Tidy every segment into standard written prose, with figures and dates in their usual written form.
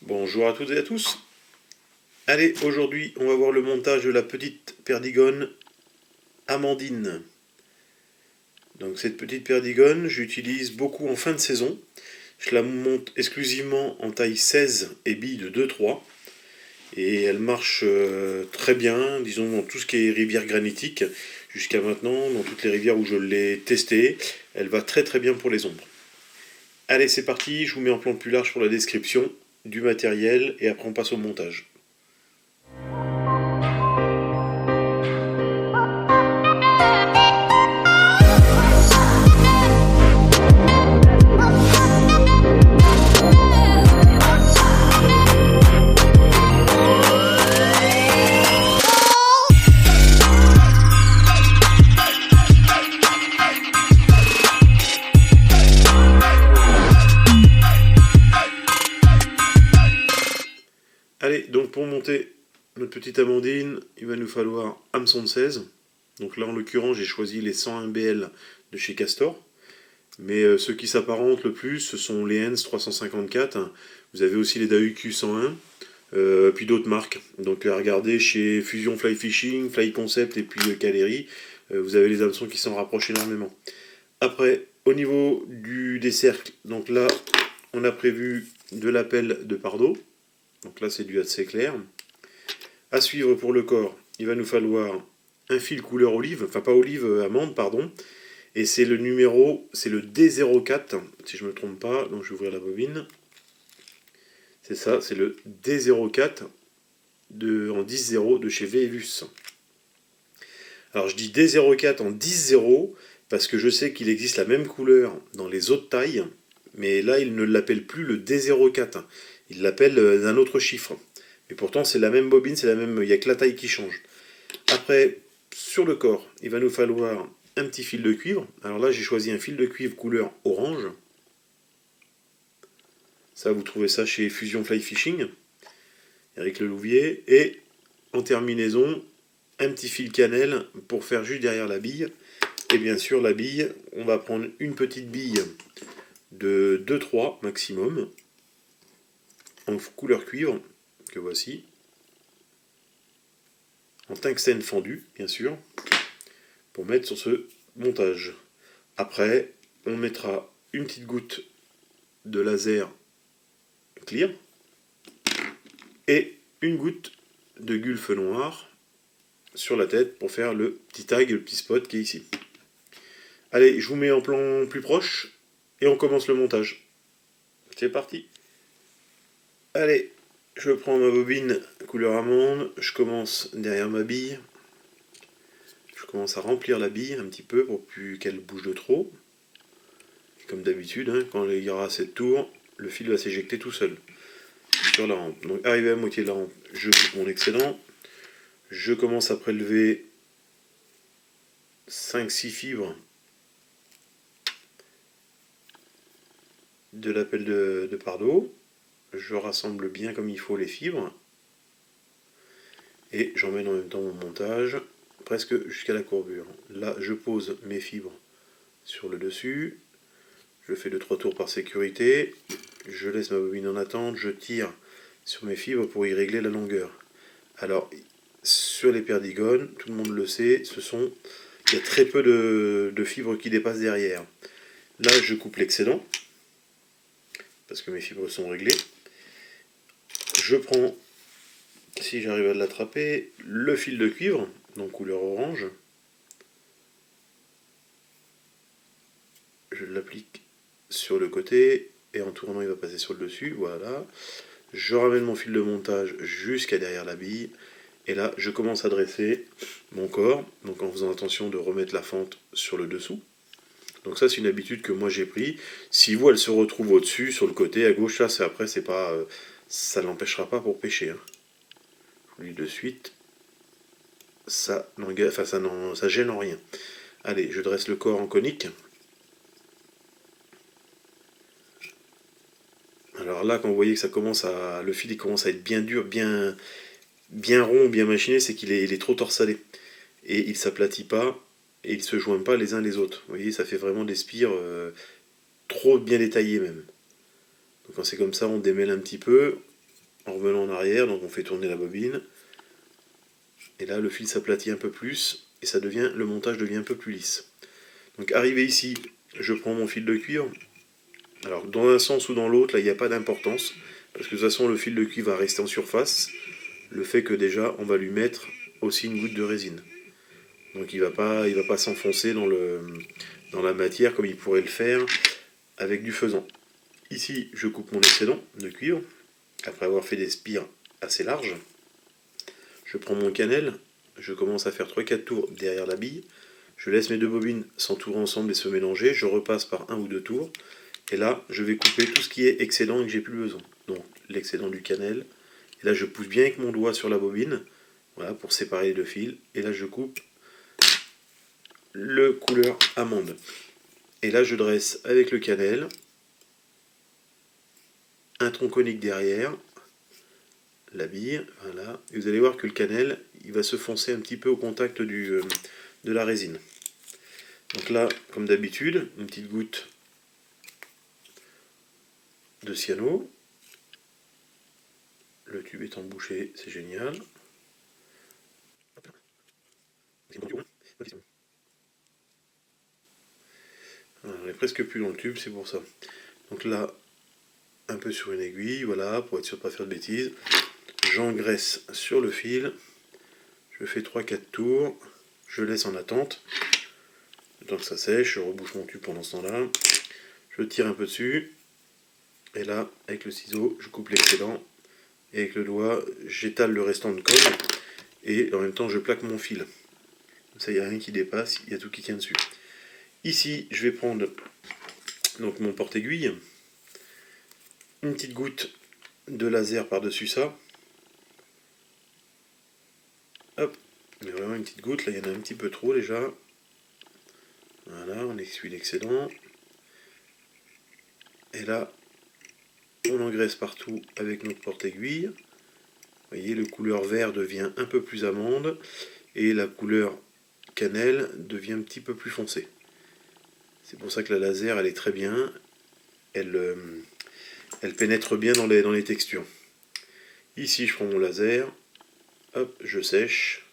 Bonjour à toutes et à tous. Allez, aujourd'hui, on va voir le montage de la petite perdigone Amandine. Donc cette petite perdigone, j'utilise beaucoup en fin de saison. Je la monte exclusivement en taille 16 et bille de 2-3. Et elle marche très bien, disons, dans tout ce qui est rivière granitique. Jusqu'à maintenant, dans toutes les rivières où je l'ai testée, elle va très très bien pour les ombres. Allez, c'est parti, je vous mets en plan plus large pour la description du matériel et après on passe au montage. Allez, donc pour monter notre petite Amandine, il va nous falloir hameçon de 16. Donc là, en l'occurrence, j'ai choisi les 101 BL de chez Castor. Mais ceux qui s'apparentent le plus, ce sont les Hens 354. Vous avez aussi les Dahuku 101, puis d'autres marques. Donc à regarder chez Fusion Fly Fishing, Fly Concept et puis Caleri, vous avez les hameçons qui s'en rapprochent énormément. Après, au niveau des cercles, donc là, on a prévu de l'appel de Pardo. Donc là, c'est du assez clair. À suivre pour le corps, il va nous falloir un fil couleur olive, enfin pas olive, amande, pardon. Et c'est le numéro, c'est le D04, si je ne me trompe pas. Donc je vais ouvrir la bobine. C'est ça, c'est le D04 en 10-0 de chez Veevus. Alors je dis D04 en 10-0 parce que je sais qu'il existe la même couleur dans les autres tailles, mais là il ne l'appelle plus le D04. Il l'appelle d'un autre chiffre. Mais pourtant c'est la même bobine, c'est la même. Il n'y a que la taille qui change. Après, sur le corps, il va nous falloir un petit fil de cuivre. Alors là, j'ai choisi un fil de cuivre couleur orange. Ça, vous trouvez ça chez Fusion Fly Fishing, Eric Lelouvier. Et en terminaison, un petit fil cannelle pour faire juste derrière la bille. Et bien sûr, la bille, on va prendre une petite bille de 2-3 maximum, en couleur cuivre, que voici. En tungstène fendu, bien sûr, pour mettre sur ce montage. Après, on mettra une petite goutte de laser clear et une goutte de gulfe noir sur la tête pour faire le petit tag, le petit spot qui est ici. Allez, je vous mets en plan plus proche et on commence le montage. C'est parti. Allez, je prends ma bobine couleur amande, je commence derrière ma bille. Je commence à remplir la bille un petit peu pour plus qu'elle bouge de trop. Et comme d'habitude, hein, quand il y aura assez de tours, le fil va s'éjecter tout seul sur la rampe. Donc arrivé à moitié de la rampe, je coupe mon excédent. Je commence à prélever 5-6 fibres de l'appel de Pardo. Je rassemble bien comme il faut les fibres. Et j'emmène en même temps mon montage presque jusqu'à la courbure. Là, je pose mes fibres sur le dessus. Je fais 2-3 tours par sécurité. Je laisse ma bobine en attente. Je tire sur mes fibres pour y régler la longueur. Alors, sur les perdigones, tout le monde le sait, il y a très peu de fibres qui dépassent derrière. Là, je coupe l'excédent, parce que mes fibres sont réglées. Je prends, si j'arrive à l'attraper, le fil de cuivre, donc couleur orange. Je l'applique sur le côté, et en tournant, il va passer sur le dessus, voilà. Je ramène mon fil de montage jusqu'à derrière la bille. Et là, je commence à dresser mon corps, donc en faisant attention de remettre la fente sur le dessous. Donc ça, c'est une habitude que moi j'ai pris. Si vous, elle se retrouve au-dessus, sur le côté, à gauche, là, après, c'est pas, ça ne l'empêchera pas pour pêcher. Hein. Je vous le dis de suite, ça gêne en rien. Allez, je dresse le corps en conique. Alors là, quand vous voyez que le fil il commence à être bien dur, bien rond, bien machiné, c'est qu'il est trop torsadé. Et il ne s'aplatit pas, et ils ne se joignent pas les uns les autres. Vous voyez, ça fait vraiment des spires trop bien détaillés même. Donc quand c'est comme ça, on démêle un petit peu, en revenant en arrière, donc on fait tourner la bobine. Et là, le fil s'aplatit un peu plus, et le montage devient un peu plus lisse. Donc arrivé ici, je prends mon fil de cuivre. Alors dans un sens ou dans l'autre, là il n'y a pas d'importance, parce que de toute façon le fil de cuivre va rester en surface. Le fait que déjà on va lui mettre aussi une goutte de résine. Donc il va pas s'enfoncer dans la matière comme il pourrait le faire avec du faisan. Ici je coupe mon excédent de cuivre, après avoir fait des spires assez larges. Je prends mon cannelle, je commence à faire 3-4 tours derrière la bille. Je laisse mes deux bobines s'entourer ensemble et se mélanger. Je repasse par un ou deux tours. Et là, je vais couper tout ce qui est excédent et que j'ai plus besoin. Donc l'excédent du cannelle. Et là, je pousse bien avec mon doigt sur la bobine. Voilà, pour séparer les deux fils. Et là, je coupe le couleur amande. Et là, je dresse avec le cannelle un tronc conique derrière. La bille, voilà. Et vous allez voir que le cannelle, il va se foncer un petit peu au contact de la résine. Donc là, comme d'habitude, une petite goutte de cyano. Le tube est embouché, c'est génial. Voilà, on est presque plus dans le tube, c'est pour ça. Donc là, un peu sur une aiguille, voilà, pour être sûr de ne pas faire de bêtises. J'engraisse sur le fil. Je fais 3-4 tours. Je laisse en attente. Le temps que ça sèche, je rebouche mon tube pendant ce temps-là. Je tire un peu dessus. Et là, avec le ciseau, je coupe l'excédent. Et avec le doigt, j'étale le restant de colle. Et en même temps, je plaque mon fil. Comme ça, il n'y a rien qui dépasse, il y a tout qui tient dessus. Ici, je vais prendre donc mon porte-aiguille. Une petite goutte de laser par-dessus ça. Hop, mais vraiment une petite goutte, là il y en a un petit peu trop déjà. Voilà, on essuie l'excédent. Et là, on engraisse partout avec notre porte-aiguille. Vous voyez, le couleur vert devient un peu plus amande et la couleur cannelle devient un petit peu plus foncée. C'est pour ça que la laser, elle est très bien. Elle pénètre bien dans les textures. Ici, je prends mon laser. Hop, je sèche.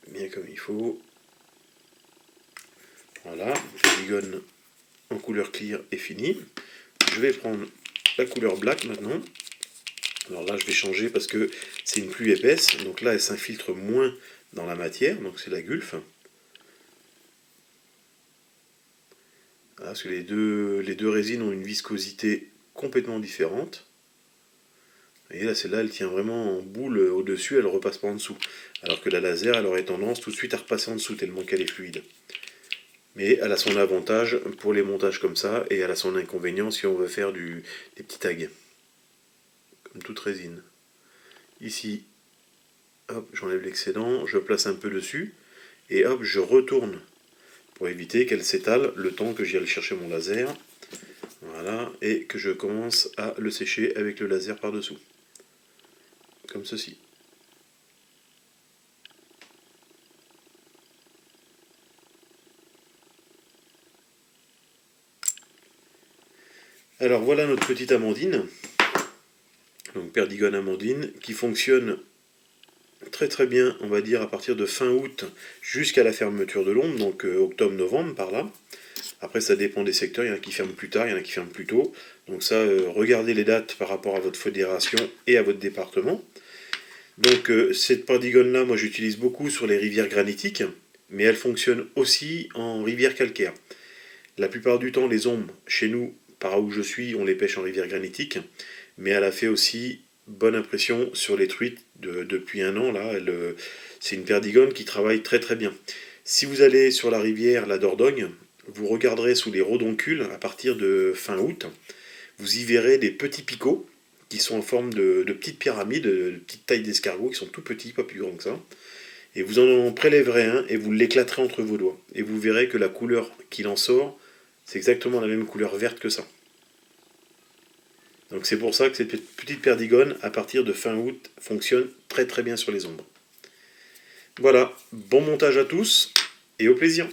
Bien comme il faut. Voilà, le polygone en couleur clear est fini. Je vais prendre la couleur black maintenant. Alors là, je vais changer parce que c'est une plus épaisse. Donc là, elle s'infiltre moins dans la matière. Donc c'est la Gulf. Voilà, parce que les deux résines ont une viscosité complètement différente. Et là, celle-là, elle tient vraiment en boule au-dessus, elle ne repasse pas en dessous. Alors que la laser, elle aurait tendance tout de suite à repasser en dessous, tellement qu'elle est fluide. Mais elle a son avantage pour les montages comme ça, et elle a son inconvénient si on veut faire des petits tags. Comme toute résine. Ici, hop, j'enlève l'excédent, je place un peu dessus, et hop, je retourne pour éviter qu'elle s'étale le temps que j'y aille chercher mon laser. Voilà, et que je commence à le sécher avec le laser par-dessous. Comme ceci. Alors voilà notre petite amandine, donc Perdigone amandine, qui fonctionne très très bien, on va dire, à partir de fin août jusqu'à la fermeture de l'ombre, donc octobre-novembre par là. Après ça dépend des secteurs, il y en a qui ferment plus tard, il y en a qui ferment plus tôt. Donc ça, regardez les dates par rapport à votre fédération et à votre département. Donc cette Perdigone là, moi j'utilise beaucoup sur les rivières granitiques, mais elle fonctionne aussi en rivière calcaire. La plupart du temps, les ombres, chez nous, par où je suis, on les pêche en rivière granitique, mais elle a fait aussi bonne impression sur les truites depuis un an. Là, c'est une perdigone qui travaille très très bien. Si vous allez sur la rivière, la Dordogne, vous regarderez sous les rodoncules à partir de fin août, vous y verrez des petits picots qui sont en forme de petites pyramides, de petites tailles d'escargots, qui sont tout petits, pas plus grands que ça. Et vous en prélèverez un et vous l'éclaterez entre vos doigts. Et vous verrez que la couleur qu'il en sort, c'est exactement la même couleur verte que ça. Donc c'est pour ça que cette petite perdigone, à partir de fin août, fonctionne très très bien sur les ombres. Voilà, bon montage à tous et au plaisir.